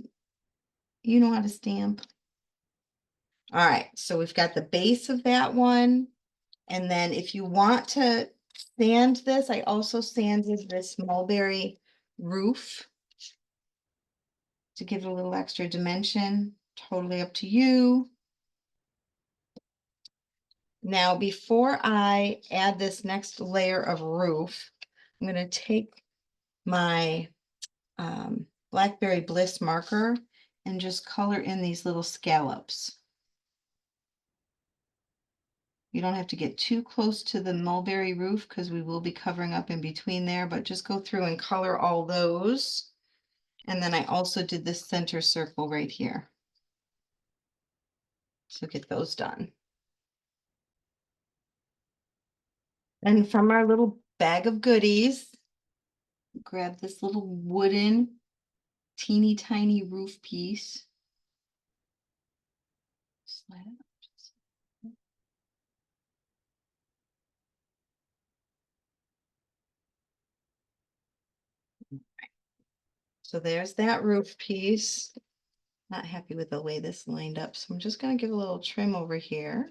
You know how to stamp. All right, so we've got the base of that one. And then if you want to sand this, I also sanded this mulberry roof to give it a little extra dimension. Totally up to you. Now, before I add this next layer of roof, I'm going to take my Blackberry Bliss marker and just color in these little scallops. You don't have to get too close to the mulberry roof because we will be covering up in between there, but just go through and color all those. And then I also did this center circle right here. So get those done. And from our little bag of goodies, grab this little wooden teeny tiny roof piece. Slide it up. So there's that roof piece. Not happy with the way this lined up, so I'm just going to give a little trim over here.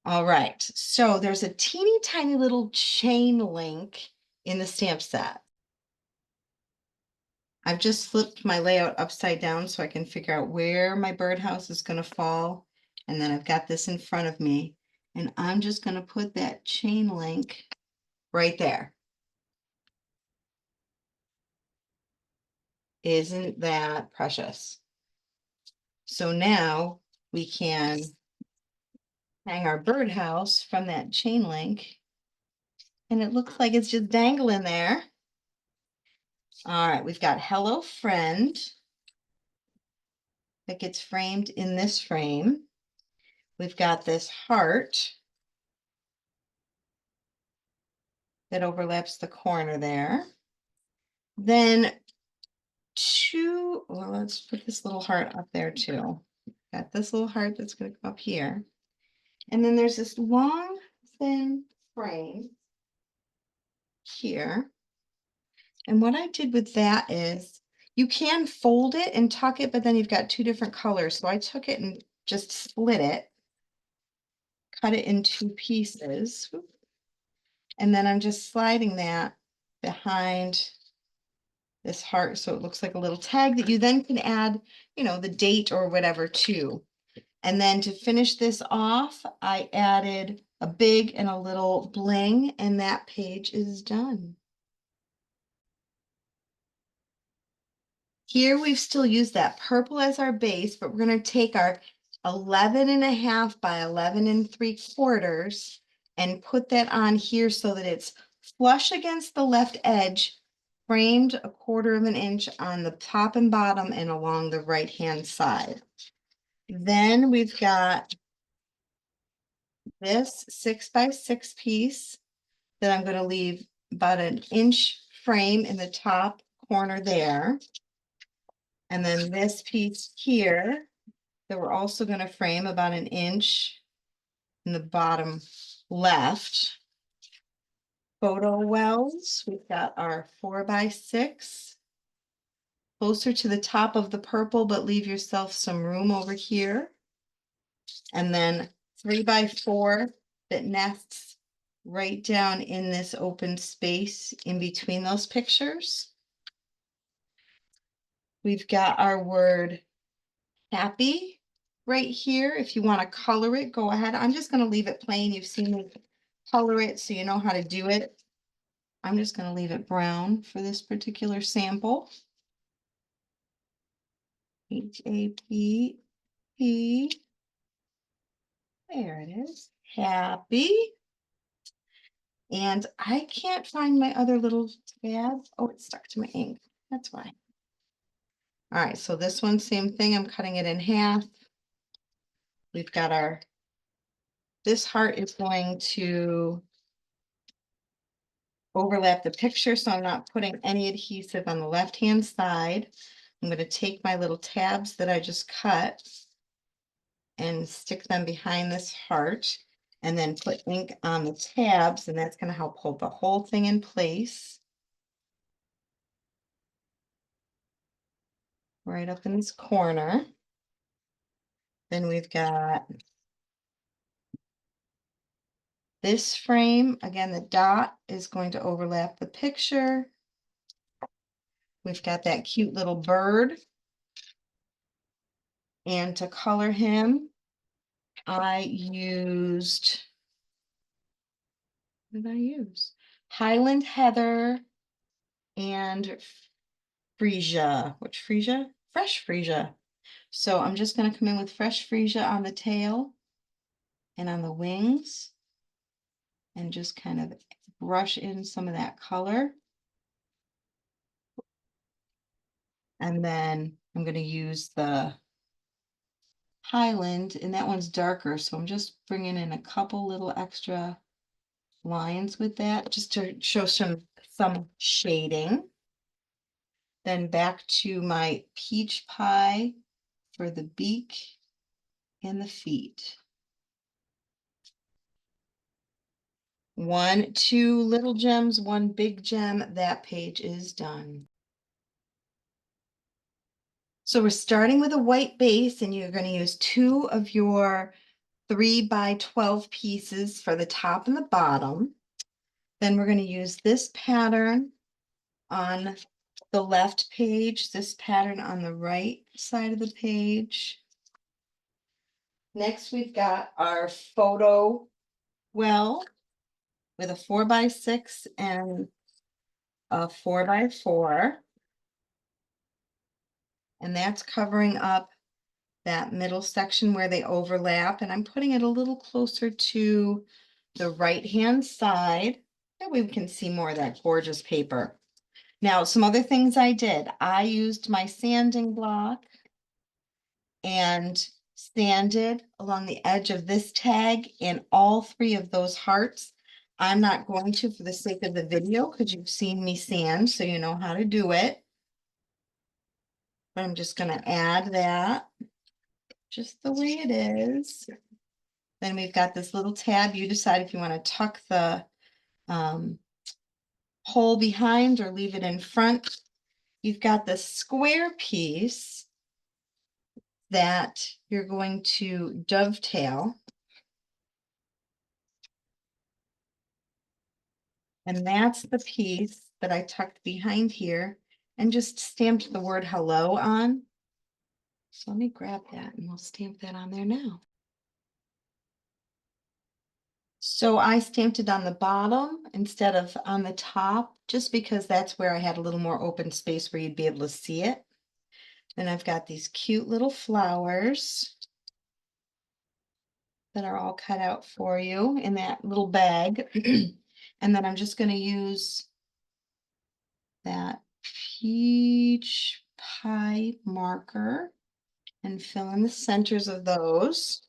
All right, so there's a teeny tiny little chain link in the stamp set. I've just flipped my layout upside down so I can figure out where my birdhouse is going to fall. And then I've got this in front of me, and I'm just going to put that chain link right there. Isn't that precious? So now we can hang our birdhouse from that chain link, and it looks like it's just dangling there. All right, we've got Hello Friend that gets framed in this frame. We've got this heart that overlaps the corner there. Then well, let's put this little heart up there too. Got this little heart that's going to come up here. And then there's this long, thin frame here. And what I did with that is you can fold it and tuck it, but then you've got two different colors. So I took it and just split it, cut it in two pieces. And then I'm just sliding that behind this heart so it looks like a little tag that you then can add, you know, the date or whatever to. And then to finish this off, I added a big and a little bling, and that page is done. Here we've still used that purple as our base, but we're going to take our 11.5 by 11 3/4 and put that on here so that it's flush against the left edge, framed 1/4 of an inch on the top and bottom and along the right hand side. Then we've got this 6 by 6 piece that I'm going to leave about an inch frame in the top corner there. And then this piece here that we're also going to frame about an inch in the bottom left. Photo wells, we've got our 4 by 6 closer to the top of the purple, but leave yourself some room over here. And then 3 by 4 that nests right down in this open space in between those pictures. We've got our word happy right here. If you want to color it, go ahead. I'm just going to leave it plain. You've seen me color it, so you know how to do it. I'm just going to leave it brown for this particular sample. Happy. There it is. Happy. And I can't find my other little tab. Oh, it's stuck to my ink. That's why. All right, so this one, same thing. I'm cutting it in half. We've got this heart is going to overlap the picture, so I'm not putting any adhesive on the left-hand side. I'm going to take my little tabs that I just cut and stick them behind this heart and then put ink on the tabs, and that's going to help hold the whole thing in place. Right up in this corner. Then we've got this frame. Again, the dot is going to overlap the picture. We've got that cute little bird. And to color him, I used, what did I use? Highland Heather and Freesia. Which Freesia? Fresh Freesia. So I'm just going to come in with fresh Freesia on the tail and on the wings and just kind of brush in some of that color. And then I'm going to use the Highland, and that one's darker, so I'm just bringing in a couple little extra lines with that just to show some shading. Then back to my peach pie for the beak and the feet. 2 little gems, 1 big gem. That page is done. So we're starting with a white base, and you're going to use 2 of your 3 by 12 pieces for the top and the bottom. Then we're going to use this pattern on the left page, this pattern on the right side of the page. Next, we've got our photo well with a 4 by 6 and a 4 by 4. And that's covering up that middle section where they overlap. And I'm putting it a little closer to the right-hand side. That way we can see more of that gorgeous paper. Now, some other things I did, I used my sanding block and sanded along the edge of this tag in all three of those hearts. I'm not going to for the sake of the video because you've seen me sand, so you know how to do it. But I'm just gonna add that just the way it is. Then we've got this little tab. You decide if you want to tuck the hole behind or leave it in front. You've got the square piece that you're going to dovetail. And that's the piece that I tucked behind here and just stamped the word hello on. So let me grab that and we'll stamp that on there now. So I stamped it on the bottom instead of on the top, just because that's where I had a little more open space where you'd be able to see it. Then I've got these cute little flowers that are all cut out for you in that little bag. And then I'm just going to use that peach pie marker and fill in the centers of those.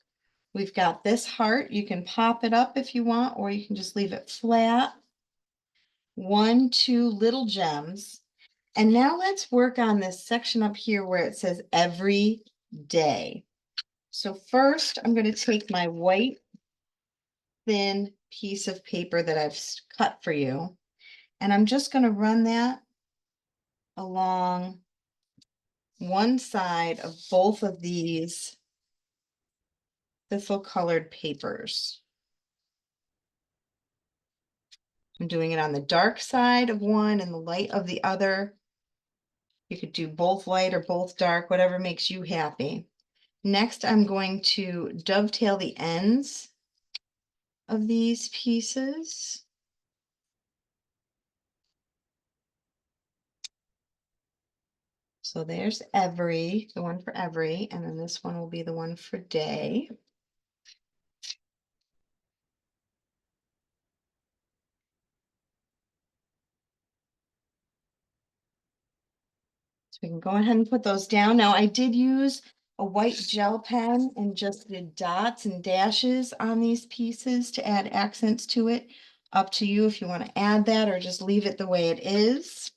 We've got this heart. You can pop it up if you want, or you can just leave it flat. 1, 2 little gems. And now let's work on this section up here where it says every day. So first I'm going to take my white thin piece of paper that I've cut for you, and I'm just going to run that along one side of both of these thistle colored papers. I'm doing it on the dark side of one and the light of the other. You could do both light or both dark, whatever makes you happy. Next, I'm going to dovetail the ends of these pieces. So there's every, the one for every, and then this one will be the one for day. So we can go ahead and put those down. Now I did use a white gel pen and just did dots and dashes on these pieces to add accents to it. Up to you if you want to add that or just leave it the way it is.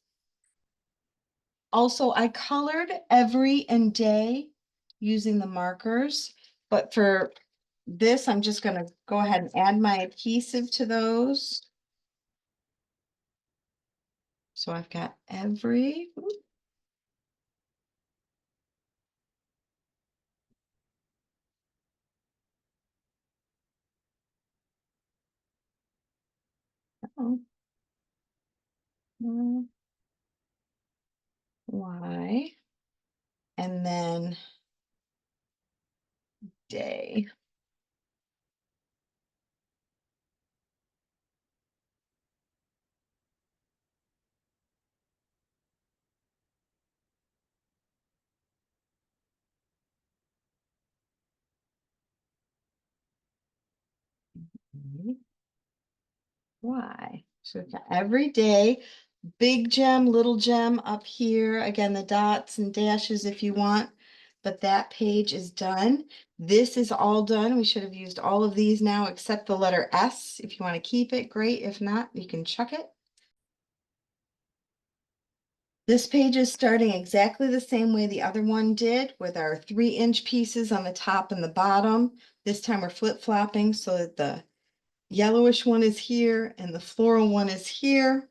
Also, I colored every and day using the markers, but for this, I'm just going to go ahead and add my adhesive to those. So I've got every, oh, Y, and then day. Y. So we've got every day, big gem, little gem up here. Again, the dots and dashes if you want, but that page is done. This is all done. We should have used all of these now except the letter S. If you want to keep it, great. If not, you can chuck it. This page is starting exactly the same way the other one did, with our 3-inch pieces on the top and the bottom. This time we're flip-flopping so that the yellowish one is here and the floral one is here.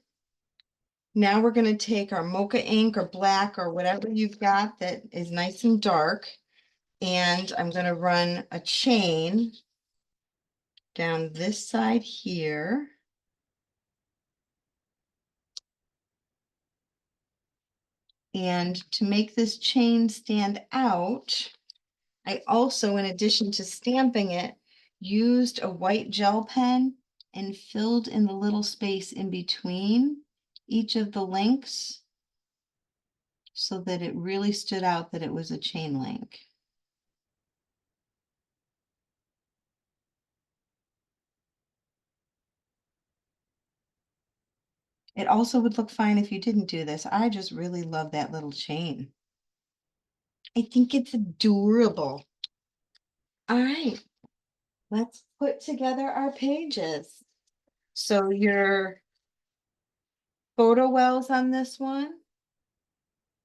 Now we're going to take our Mocha ink or black or whatever you've got that is nice and dark, and I'm going to run a chain down this side here. And to make this chain stand out, I also, in addition to stamping it, used a white gel pen and filled in the little space in between each of the links so that it really stood out that it was a chain link. It also would look fine if you didn't do this. I just really love that little chain. I think it's adorable. All right, let's put together our pages. So your photo wells on this one,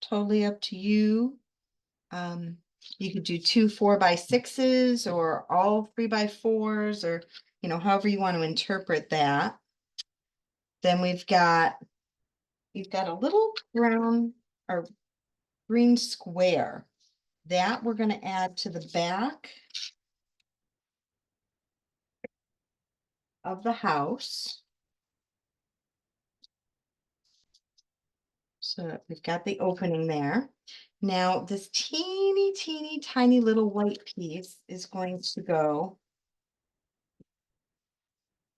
totally up to you. You could do 2 4x6s or all 3x4s, or however you want to interpret that. Then you've got a little brown or green square that we're going to add to the back of the house. So we've got the opening there. Now this teeny tiny little white piece is going to go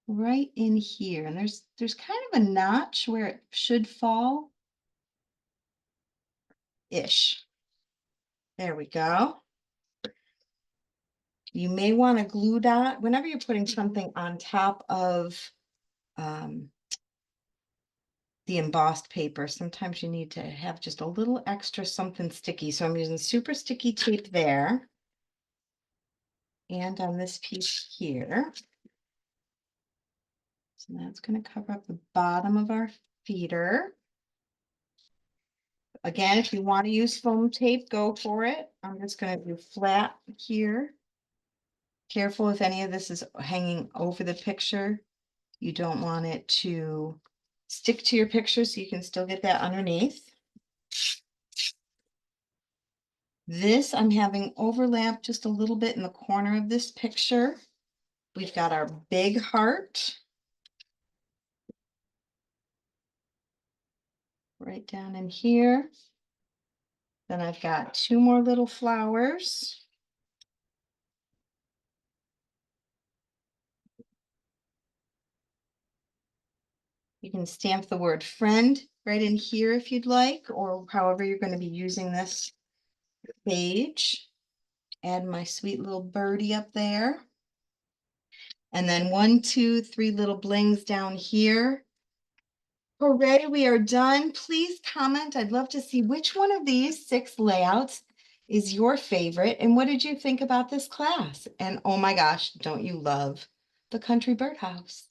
right in here, and there's kind of a notch where it should fall ish. There we go. You may want to glue dot whenever you're putting something on top of the embossed paper. Sometimes you need to have just a little extra something sticky. So I'm using super sticky tape there and on this piece here. So that's going to cover up the bottom of our feeder. Again, if you want to use foam tape, go for it. I'm just going to do flat here. Careful if any of this is hanging over the picture. You don't want it to stick to your picture, so you can still get that underneath. This I'm having overlap just a little bit in the corner of this picture. We've got our big heart right down in here. Then I've got 2 more little flowers. You can stamp the word friend right in here if you'd like, or however you're going to be using this page. Add my sweet little birdie up there. And then 1, 2, 3 little blings down here. Hooray, we are done. Please comment. I'd love to see which one of these 6 layouts is your favorite, and what did you think about this class? And oh my gosh, don't you love the Country Birdhouse?